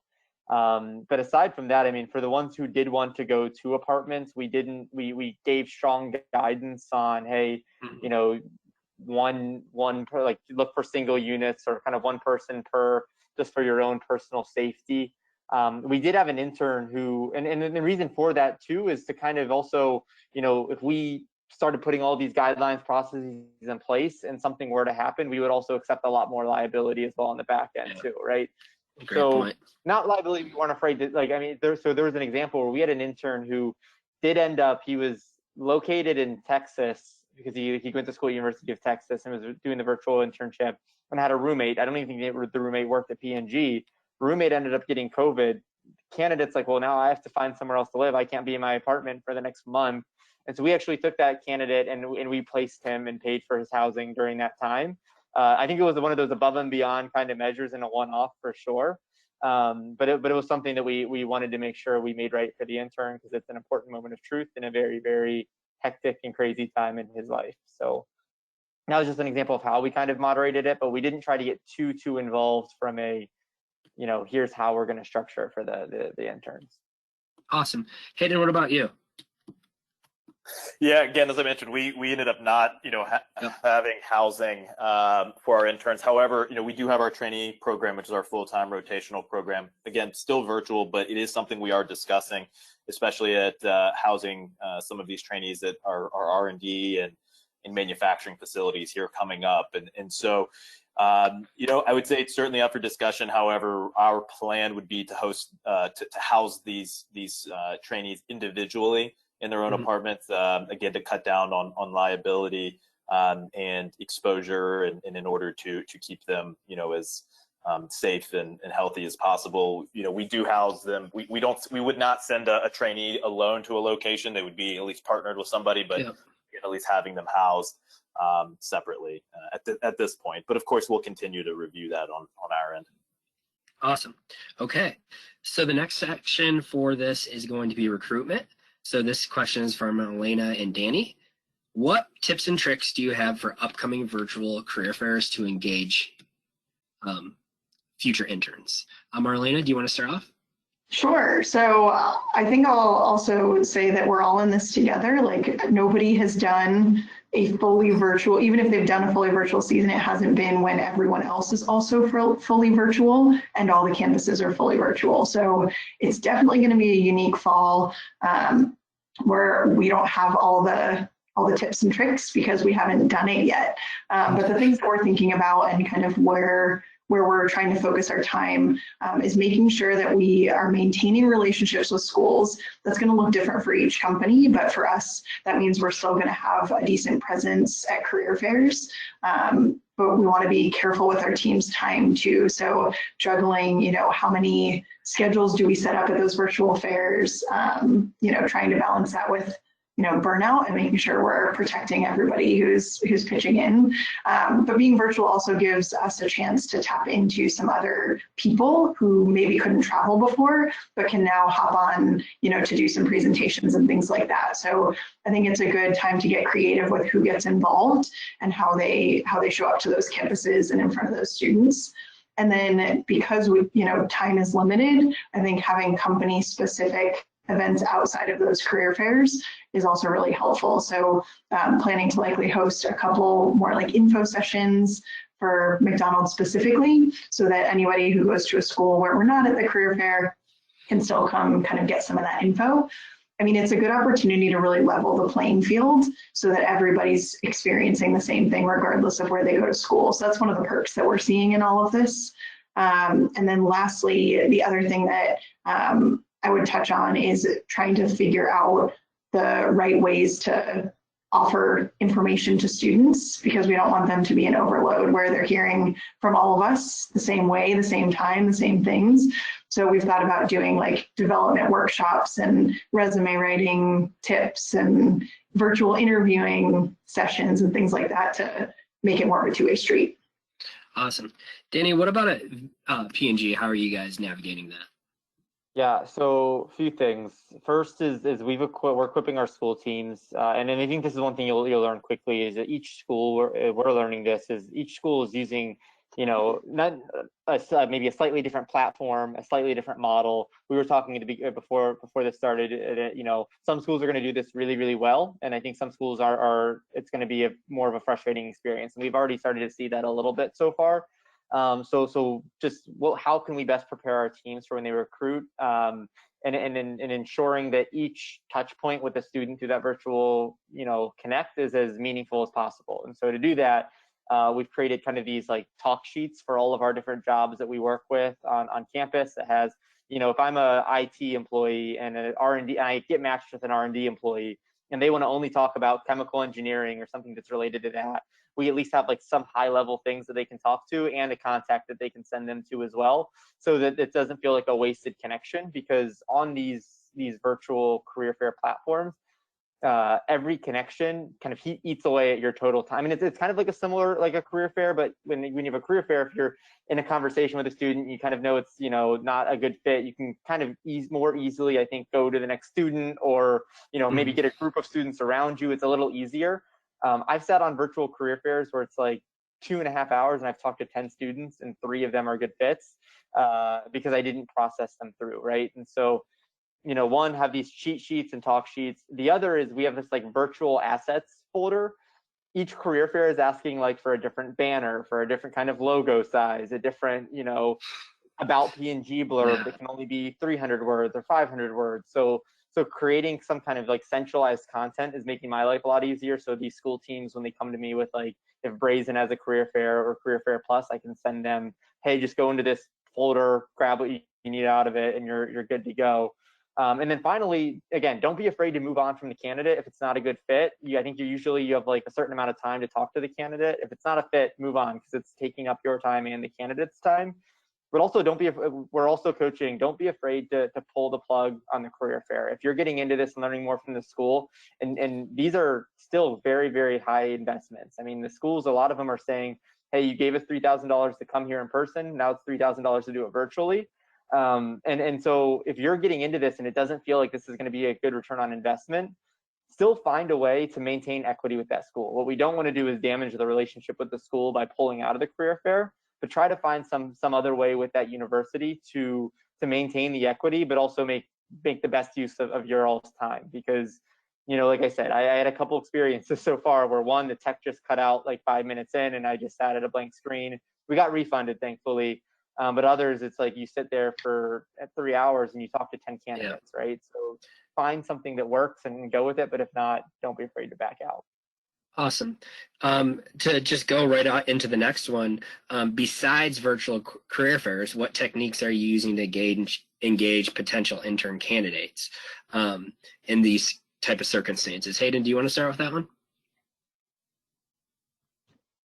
S3: But aside from that, I mean, for the ones who did want to go to apartments, we gave strong guidance on, hey, one per, like, look for single units or kind of one person per, just for your own personal safety. We did have an intern who, and the reason for that too is to kind of also, if we started putting all these guidelines, processes in place and something were to happen, we would also accept a lot more liability as well on the back end too, right?
S1: Great point.
S3: Not liability, we weren't afraid to, like, I mean, there was an example where we had an intern who did end up, he was located in Texas because he went to school at University of Texas and was doing the virtual internship and had a roommate. I don't even think the roommate worked at P&G. Roommate ended up getting COVID. Candidate's like, well, now I have to find somewhere else to live. I can't be in my apartment for the next month. And so we actually took that candidate and we placed him and paid for his housing during that time. I think it was one of those above and beyond kind of measures and a one-off for sure. But it was something that we wanted to make sure we made right for the intern because it's an important moment of truth in a very, very hectic and crazy time in his life. So that was just an example of how we kind of moderated it, but we didn't try to get too involved from a, here's how we're going to structure it for the interns.
S1: Awesome. Hayden, what about you?
S5: Yeah, again, as I mentioned, we ended up not, having housing for our interns. However, we do have our trainee program, which is our full-time rotational program. Again, still virtual, but it is something we are discussing, especially at housing some of these trainees that are R&D and in manufacturing facilities here coming up. And so, I would say it's certainly up for discussion. However, our plan would be to host, to house these trainees individually in their own apartments, again, to cut down on liability and exposure, and in order to keep them, as safe and healthy as possible. We do house them. We would not send a trainee alone to a location. They would be at least partnered with somebody, but at least having them housed separately at this point. But of course, we'll continue to review that on our end.
S1: Awesome. Okay. So the next section for this is going to be recruitment. So this question is from Marlena and Danny. What tips and tricks do you have for upcoming virtual career fairs to engage future interns? Marlena, do you want to start off?
S4: Sure. So I think I'll also say that we're all in this together. Like, nobody has done a fully virtual, even if they've done a fully virtual season, it hasn't been when everyone else is also fully virtual and all the campuses are fully virtual. So it's definitely going to be a unique fall where we don't have all the tips and tricks because we haven't done it yet. But the things that we're thinking about and kind of where where we're trying to focus our time is making sure that we are maintaining relationships with schools. That's going to look different for each company, but for us, that means we're still going to have a decent presence at career fairs. But we want to be careful with our team's time too. So juggling, how many schedules do we set up at those virtual fairs? Trying to balance that with burnout and making sure we're protecting everybody who's pitching in. But being virtual also gives us a chance to tap into some other people who maybe couldn't travel before, but can now hop on, to do some presentations and things like that. So I think it's a good time to get creative with who gets involved and how they show up to those campuses and in front of those students. And then because time is limited, I think having company specific events outside of those career fairs is also really helpful. So planning to likely host a couple more like info sessions for McDonald's specifically, so that anybody who goes to a school where we're not at the career fair can still come kind of get some of that info. I mean, it's a good opportunity to really level the playing field so that everybody's experiencing the same thing regardless of where they go to school. So that's one of the perks that we're seeing in all of this. And then lastly, the other thing that I would touch on is trying to figure out the right ways to offer information to students, because we don't want them to be an overload where they're hearing from all of us the same way, the same time, the same things. So we've thought about doing like development workshops and resume writing tips and virtual interviewing sessions and things like that to make it more of a two-way street.
S1: Awesome. Danny, what about P&G? How are you guys navigating that?
S3: Yeah, so a few things. First is we're equipping our school teams, and I think this is one thing you'll learn quickly is that each school we're learning this is each school is using not maybe a slightly different platform, a slightly different model. We were talking before this started. Some schools are going to do this really, really well, and I think some schools are it's going to be more of a frustrating experience. And we've already started to see that a little bit so far. So just how can we best prepare our teams for when they recruit, and ensuring that each touch point with the student through that virtual connect is as meaningful as possible. And so to do that, we've created kind of these like talk sheets for all of our different jobs that we work with on campus that has, if I'm a IT employee and an R&D, and I get matched with an R&D employee and they want to only talk about chemical engineering or something that's related to that, we at least have like some high level things that they can talk to and a contact that they can send them to as well, so that it doesn't feel like a wasted connection. Because on these virtual career fair platforms, every connection kind of eats away at your total time. I mean, it's kind of like a similar like a career fair, but when you have a career fair, if you're in a conversation with a student, you kind of know it's not a good fit. You can kind of more easily, I think, go to the next student, or maybe get a group of students around you. It's a little easier. I've sat on virtual career fairs where it's like 2.5 hours and I've talked to 10 students and 3 of them are good fits, because I didn't process them through, right? And so one, have these cheat sheets and talk sheets. The other is we have this like virtual assets folder. Each career fair is asking like for a different banner, for a different kind of logo size, a different, about P&G blurb that can only be 300 words or 500 words. So creating some kind of like centralized content is making my life a lot easier. So these school teams, when they come to me with like, if Brazen has a career fair or career fair plus, I can send them, hey, just go into this folder, grab what you need out of it, and you're good to go. And then finally, again, don't be afraid to move on from the candidate if it's not a good fit. I think you have like a certain amount of time to talk to the candidate. If it's not a fit, move on, because it's taking up your time and the candidate's time. But also we're also coaching, don't be afraid to pull the plug on the career fair. If you're getting into this and learning more from the school, and these are still very, very high investments. I mean, the schools, a lot of them are saying, hey, you gave us $3,000 to come here in person. Now it's $3,000 to do it virtually. And so if you're getting into this and it doesn't feel like this is going to be a good return on investment, still find a way to maintain equity with that school. What we don't want to do is damage the relationship with the school by pulling out of the career fair, but try to find some other way with that university to maintain the equity, but also make the best use of your all's time. Because, like I said, I had a couple experiences so far where one, the tech just cut out like 5 minutes in and I just sat at a blank screen. We got refunded, thankfully. But others, it's like you sit there for 3 hours and you talk to 10 candidates, right? So find something that works and go with it. But if not, don't be afraid to back out.
S1: Awesome. To just go right out into the next one, besides virtual career fairs, what techniques are you using to engage potential intern candidates in these type of circumstances? Hayden, do you want to start with that one?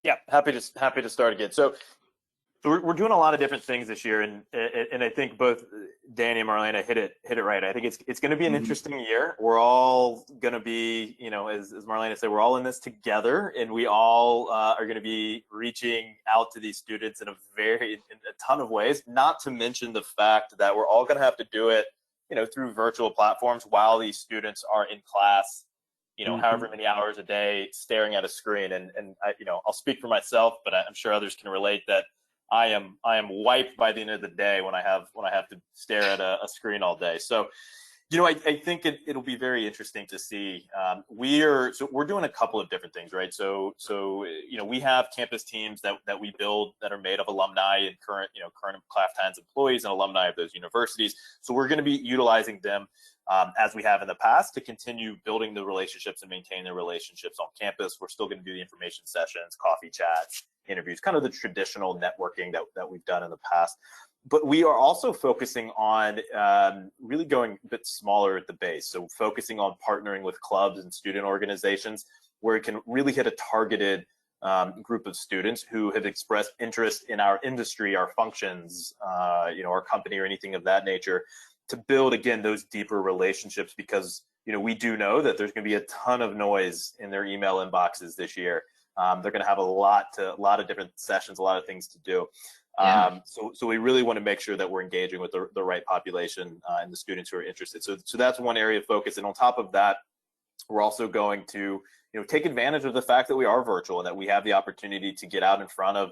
S5: Yeah, happy to start again. So we're doing a lot of different things this year, and I think both Danny and Marlena hit it right. I think it's going to be an interesting year. We're all going to be, as Marlena said, we're all in this together, and we all are going to be reaching out to these students in a ton of ways. Not to mention the fact that we're all going to have to do it, through virtual platforms while these students are in class. However many hours a day staring at a screen, and I'll speak for myself, but I'm sure others can relate that I am wiped by the end of the day when I have to stare at a screen all day. So, I think it'll be very interesting to see. We're doing a couple of different things, right? So we have campus teams that we build that are made of alumni and current Kraft Heinz employees and alumni of those universities. So we're going to be utilizing them as we have in the past to continue building the relationships and maintain the relationships on campus. We're still going to do the information sessions, coffee chats, interviews, kind of the traditional networking that we've done in the past. But we are also focusing on really going a bit smaller at the base. So focusing on partnering with clubs and student organizations where it can really hit a targeted group of students who have expressed interest in our industry, our functions, our company or anything of that nature, to build, again, those deeper relationships, because we do know that there's going to be a ton of noise in their email inboxes this year. They're going to have a lot of different sessions, a lot of things to do.
S1: Yeah.
S5: So we really want to make sure that we're engaging with the right population and the students who are interested. So that's one area of focus. And on top of that, we're also going to take advantage of the fact that we are virtual and that we have the opportunity to get out in front of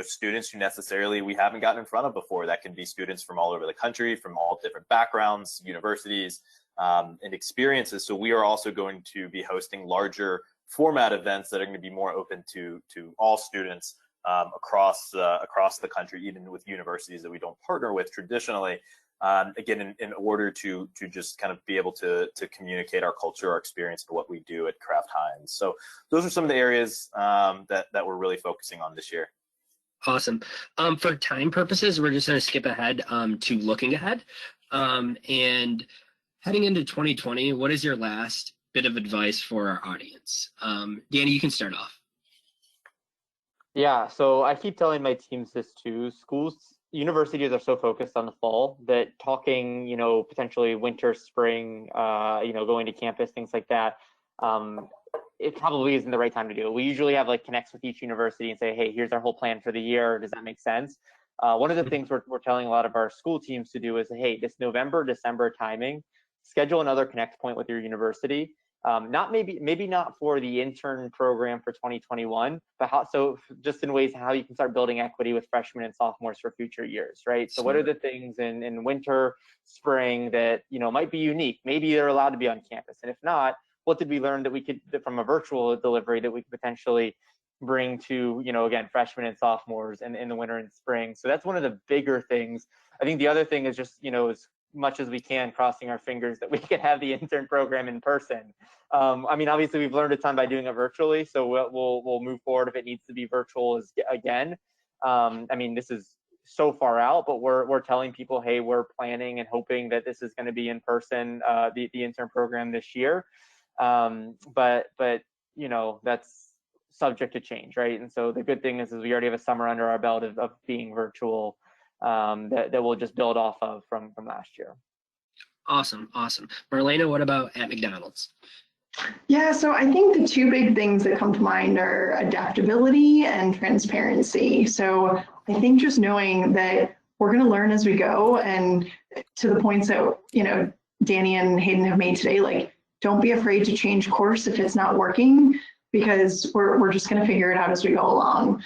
S5: students who necessarily we haven't gotten in front of before. That can be students from all over the country, from all different backgrounds, universities, and experiences. So we are also going to be hosting larger format events that are going to be more open to all students across the country, even with universities that we don't partner with traditionally. Again, in order to just kind of be able to communicate our culture, our experience, and what we do at Kraft Heinz. So those are some of the areas that we're really focusing on this year.
S1: Awesome. For time purposes, we're just going to skip ahead to looking ahead. And heading into 2020, what is your last bit of advice for our audience? Danny, you can start off.
S3: Yeah, so I keep telling my teams this too. Universities are so focused on the fall that talking, potentially winter, spring, going to campus, things like that, it probably isn't the right time to do it. We usually have connects with each university and say, hey, here's our whole plan for the year. Does that make sense? One of the things we're telling a lot of our school teams to do is, hey, this November, December timing, schedule another connect point with your university. Maybe not for the intern program for 2021, but just in ways how you can start building equity with freshmen and sophomores for future years, right? So what are the things in winter, spring that might be unique? Maybe they're allowed to be on campus, and if not, what did we learn that we could from a virtual delivery that we could potentially bring to again, freshmen and sophomores in the winter and spring? So that's one of the bigger things. I think the other thing is just as much as we can, crossing our fingers that we can have the intern program in person. Obviously we've learned a ton by doing it virtually, so we'll move forward if it needs to be virtual again. This is so far out, but we're telling people, hey, we're planning and hoping that this is going to be in person, the intern program this year. But that's subject to change, right? And so the good thing is we already have a summer under our belt of being virtual. That we'll just build off of from last year.
S1: Awesome. Marlena, what about at McDonald's?
S4: Yeah, so I think the two big things that come to mind are adaptability and transparency. So I think just knowing that we're going to learn as we go, and to the points that Danny and Hayden have made today, don't be afraid to change course if it's not working, because we're just going to figure it out as we go along.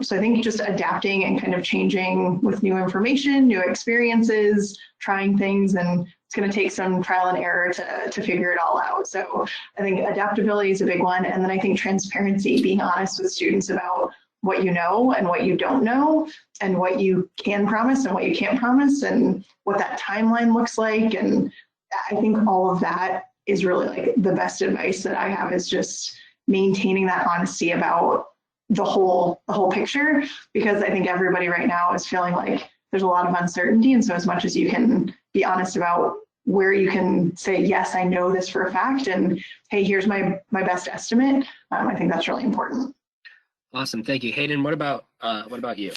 S4: So I think just adapting and kind of changing with new information, new experiences, trying things, and it's going to take some trial and error to figure it all out. So I think adaptability is a big one. And then I think transparency, being honest with students about what you know and what you don't know, and what you can promise and what you can't promise, and what that timeline looks like. And I think all of that is really the best advice that I have, is just maintaining that honesty about the whole picture, because I think everybody right now is feeling like there's a lot of uncertainty. And so as much as you can be honest about where you can say, yes, I know this for a fact, and hey, here's my best estimate, I think that's really important.
S1: Awesome, thank you. Hayden, what about you?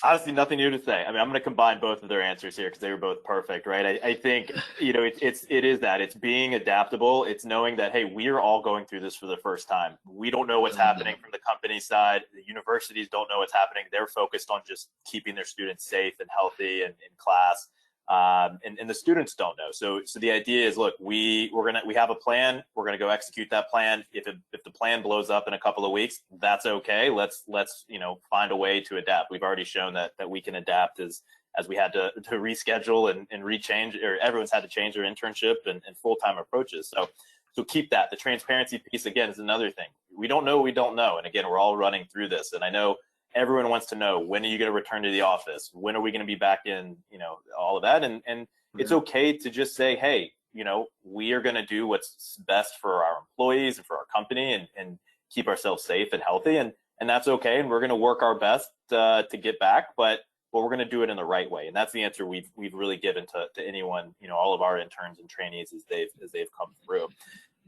S5: Honestly, nothing new to say. I mean, I'm going to combine both of their answers here because they were both perfect, right? I think, it is that. It's being adaptable. It's knowing that, hey, we are all going through this for the first time. We don't know what's happening from the company side. The universities don't know what's happening. They're focused on just keeping their students safe and healthy and in class. And the students don't know. So the idea is, look, we have a plan. We're gonna go execute that plan. If the plan blows up in a couple of weeks, that's okay. Let's find a way to adapt. We've already shown that we can adapt as we had to reschedule and rechange, or everyone's had to change their internship and full-time approaches. So keep that. The transparency piece again is another thing. We don't know what we don't know, and again, we're all running through this. And I know everyone wants to know, when are you going to return to the office? When are we going to be back in, all of that. And it's okay to just say, hey, we are going to do what's best for our employees and for our company and keep ourselves safe and healthy. And that's okay. And we're going to work our best to get back, but we're going to do it in the right way. And that's the answer we've really given to anyone, all of our interns and trainees as they've come through.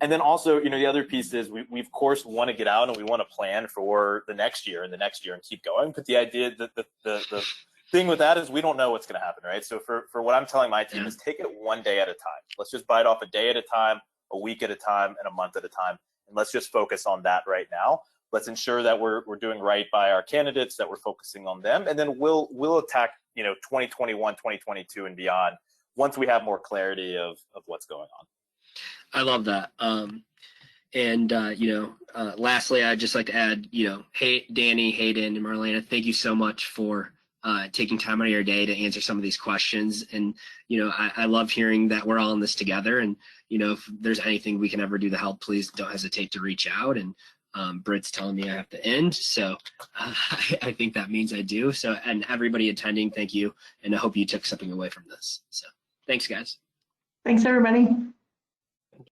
S5: And then also, the other piece is we of course want to get out and we want to plan for the next year and keep going. But the idea that the thing with that is we don't know what's going to happen, right? So for what I'm telling my team is take it one day at a time. Let's just bite off a day at a time, a week at a time, and a month at a time. And let's just focus on that right now. Let's ensure that we're doing right by our candidates, that we're focusing on them. And then we'll attack, 2021, 2022 and beyond once we have more clarity of what's going on.
S1: I love that. Lastly, I'd just like to add, hey, Danny, Hayden, and Marlena, thank you so much for taking time out of your day to answer some of these questions. And, I love hearing that we're all in this together. And, if there's anything we can ever do to help, please don't hesitate to reach out. And Britt's telling me I have to end. So I think that means I do. So, and everybody attending, thank you. And I hope you took something away from this. So thanks, guys.
S4: Thanks, everybody.